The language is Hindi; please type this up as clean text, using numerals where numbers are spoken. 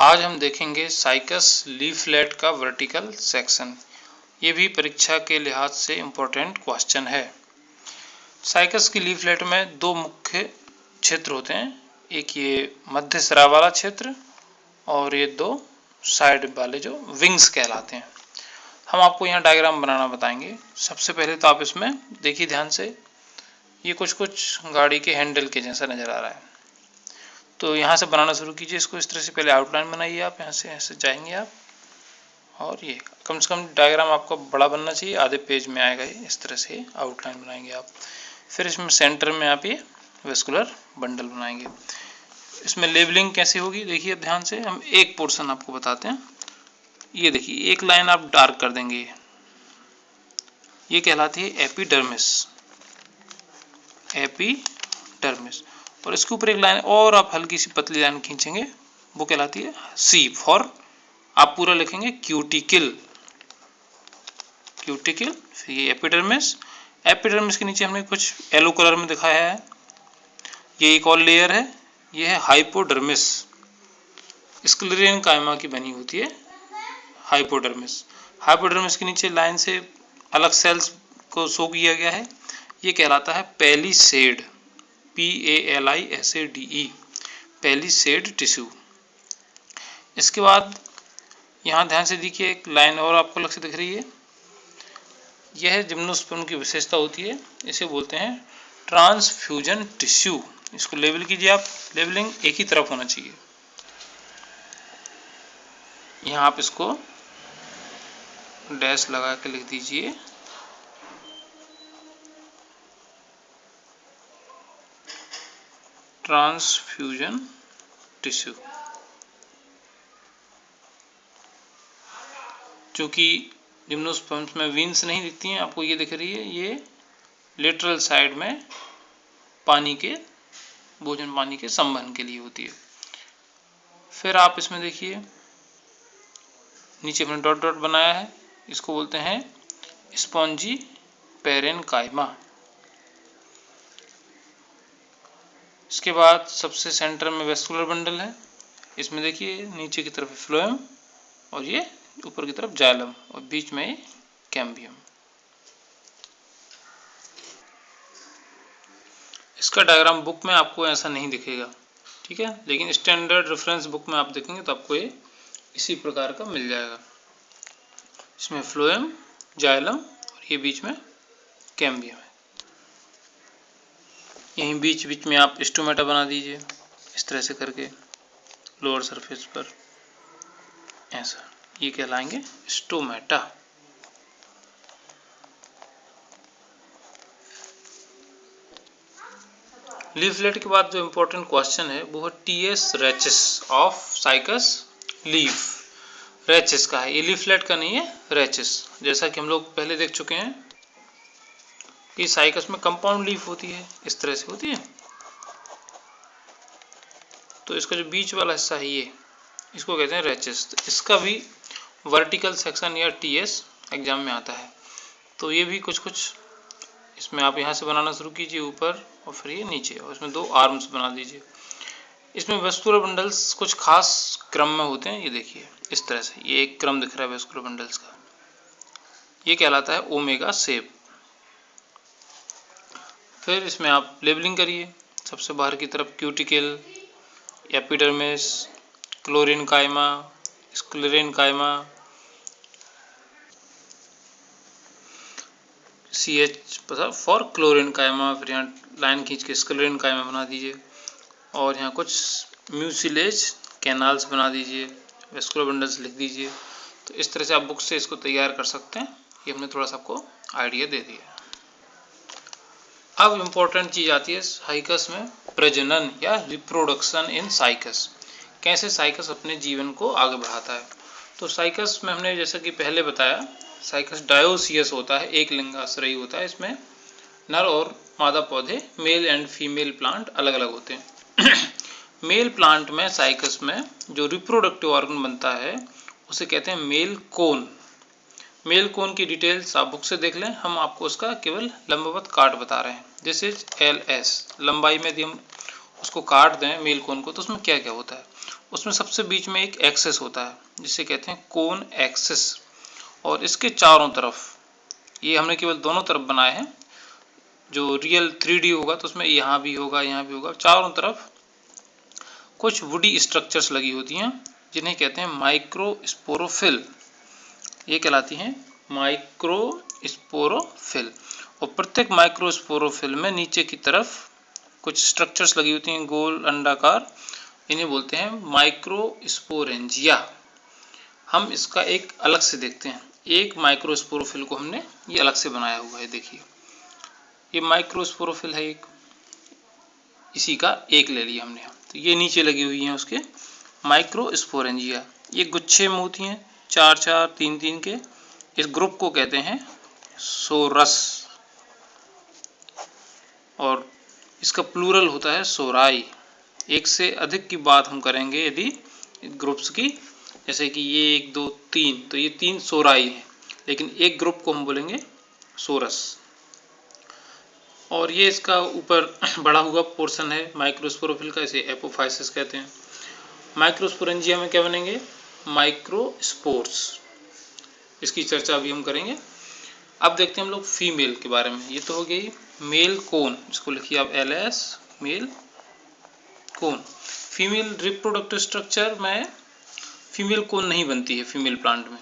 आज हम देखेंगे साइकस लीफलेट का वर्टिकल सेक्शन। ये भी परीक्षा के लिहाज से इम्पोर्टेंट क्वेश्चन है। साइकस की लीफलेट में दो मुख्य क्षेत्र होते हैं, एक ये मध्य सिरा वाला क्षेत्र और ये दो साइड वाले जो विंग्स कहलाते हैं। हम आपको यहाँ डायग्राम बनाना बताएंगे। सबसे पहले तो आप इसमें देखिए ध्यान से, ये कुछ गाड़ी के हैंडल के जैसा नज़र आ रहा है। तो यहाँ से बनाना शुरू कीजिए इसको। इस तरह से पहले आउटलाइन बनाइए आप, यहाँ से ऐसे जाएंगे आप, और ये कम से कम डायग्राम आपका बड़ा बनना चाहिए, आधे पेज में आएगा ये। इस तरह से आउटलाइन बनाएंगे आप। फिर इसमें सेंटर में आप ये वेस्कुलर बंडल बनाएंगे। इसमें लेबलिंग कैसे होगी देखिए अब ध्यान से। हम एक पोर्शन आपको बताते हैं। ये देखिए एक लाइन आप डार्क कर देंगे, ये कहलाती है एपिडर्मिस। एपिडर्मिस। और इसके ऊपर एक लाइन और आप हल्की सी पतली लाइन खींचेंगे, वो कहलाती है सी फॉर, आप पूरा लिखेंगे क्यूटिकल। क्यूटिकल। फिर ये एपिडर्मिस। एपिडर्मिस के नीचे हमने कुछ येलो कलर में दिखाया है, ये एक और लेयर है, ये है हाइपोडर्मिस। स्क्लेरेन कायमा की बनी होती है हाइपोडर्मिस। हाइपोडर्मिस के नीचे लाइन से अलग सेल्स को शो किया गया है, ये कहलाता है पैलिसेड। PALISADE, palisade tissue. इसके बाद यहाँ ध्यान से देखिए, एक लाइन और आपको अलग से दिख रही है, यह जिम्नोस्पर्म की विशेषता होती है, इसे बोलते हैं ट्रांसफ्यूजन टिश्यू। इसको लेबल कीजिए आप। लेबलिंग एक ही तरफ होना चाहिए। यहाँ आप इसको डैश लगा के लिख दीजिए। Transfusion tissue. क्योंकि जिम्नोस्पर्म्स में वीन्स नहीं दिखती हैं, आपको ये दिख रही है, ये लेटरल साइड में पानी के भोजन पानी के संवहन के लिए होती है। फिर आप इसमें देखिए नीचे हमने डॉट डॉट बनाया है, इसको बोलते हैं स्पॉन्जी पेरेन्काइमा। इसके बाद सबसे सेंटर में वेस्कुलर बंडल है, इसमें देखिए नीचे की तरफ फ्लोएम और ये ऊपर की तरफ जाइलम और बीच में कैम्बियम। इसका डायग्राम बुक में आपको ऐसा नहीं दिखेगा, ठीक है, लेकिन स्टैंडर्ड रेफरेंस बुक में आप देखेंगे तो आपको ये इसी प्रकार का मिल जाएगा। इसमें फ्लोएम, जाइलम और ये बीच में कैम्बियम है। यहीं बीच बीच में आप स्टोमेटा बना दीजिए इस तरह से करके लोअर सरफेस पर ऐसा, ये कहलाएंगे स्टोमेटा। लीफलेट के बाद जो इम्पोर्टेंट क्वेश्चन है वो है TS rachis of cycas leaf. Rachis का है, ये लीफलेट का नहीं है, रेचिस। जैसा कि हम लोग पहले देख चुके हैं कि साइकस में कंपाउंड लीफ होती है, इस तरह से होती है। तो इसका जो बीच वाला हिस्सा है ये, इसको कहते हैं रेचिस। तो इसका भी वर्टिकल सेक्शन या TS एग्जाम में आता है। तो ये भी कुछ इसमें आप यहाँ से बनाना शुरू कीजिए ऊपर, और फिर ये नीचे, और इसमें दो आर्म्स बना दीजिए। इसमें वेस्कुलर बंडल्स कुछ खास क्रम में होते हैं, ये देखिए इस तरह से, ये एक क्रम दिख रहा है वेस्कुलर बंडल्स का, ये कहलाता है ओमेगा शेप। फिर इसमें आप लेबलिंग करिए। सबसे बाहर की तरफ cuticle, epidermis, क्लोरेन्काइमा, sclerenchyma, CH for क्लोरेन्काइमा। फिर यहाँ लाइन खींच के स्क्लेरेन्काइमा बना दीजिए, और यहाँ कुछ म्यूसिलेज कैनाल्स बना दीजिए, वेस्कुलर बंडल्स लिख दीजिए। तो इस तरह से आप बुक से इसको तैयार कर सकते हैं। ये हमने थोड़ा सा आपको आइडिया दे दिया। अब इम्पोर्टेंट चीज़ आती है साइकस में, प्रजनन या रिप्रोडक्शन इन साइकस। कैसे साइकस अपने जीवन को आगे बढ़ाता है। तो साइकस में हमने जैसा कि पहले बताया, साइकस डायोसियस होता है, एक लिंगाश्रयी होता है। इसमें नर और मादा पौधे, मेल एंड फीमेल प्लांट अलग अलग होते हैं। मेल प्लांट में साइकस में जो रिप्रोडक्टिव ऑर्गन बनता है उसे कहते हैं मेल कोन। मेल कोन की डिटेल्स आप बुक से देख लें, हम आपको उसका केवल लंबवत काट बता रहे हैं। This is LS। लंबाई में यदि हम उसको काट दें मेल कोन को, तो उसमें क्या क्या होता है? उसमें सबसे बीच में एक एक्सिस होता है जिसे कहते हैं कोन एक्सिस, और इसके चारों तरफ, ये हमने केवल दोनों तरफ बनाए हैं, जो रियल 3D होगा तो उसमें यहाँ भी होगा यहाँ भी होगा, चारों तरफ कुछ वुडी स्ट्रक्चर्स लगी होती हैं जिन्हें कहते हैं माइक्रोस्पोरोफिल। ये कहलाती हैं माइक्रोस्पोरोफिल। और प्रत्येक माइक्रोस्पोरोफिल में नीचे की तरफ कुछ स्ट्रक्चर्स लगी होती हैं गोल अंडाकार, इन्हें बोलते हैं माइक्रोस्पोरेंजिया। हम इसका एक अलग से देखते हैं, एक माइक्रोस्पोरोफिल को हमने ये अलग से बनाया हुआ है, देखिए ये माइक्रोस्पोरोफिल है एक, इसी का एक ले लिया हमने, तो ये नीचे लगी हुई हैं उसके माइक्रोस्पोरेंजिया। ये गुच्छे में होती हैं 4-4 3-3 के, इस ग्रुप को कहते हैं सोरस, और इसका प्लूरल होता है सोराई। एक से अधिक की बात हम करेंगे यदि ग्रुप्स की, जैसे कि ये 1 2 3, तो ये 3 सोराई हैं, लेकिन एक ग्रुप को हम बोलेंगे सोरस। और ये इसका ऊपर बढ़ा हुआ पोर्शन है माइक्रोस्पोरोफिल का, इसे एपोफाइसिस कहते हैं। माइक्रोस्पोरेंजिया में क्या बनेंगे? माइक्रोस्पोर्स। इसकी चर्चा अभी हम करेंगे। अब देखते हैं हम लोग फीमेल के बारे में। ये तो हो गई मेल कोन, इसको लिखिए आप LS male cone. Female reproductive structure में फीमेल कोन नहीं बनती है फीमेल प्लांट में,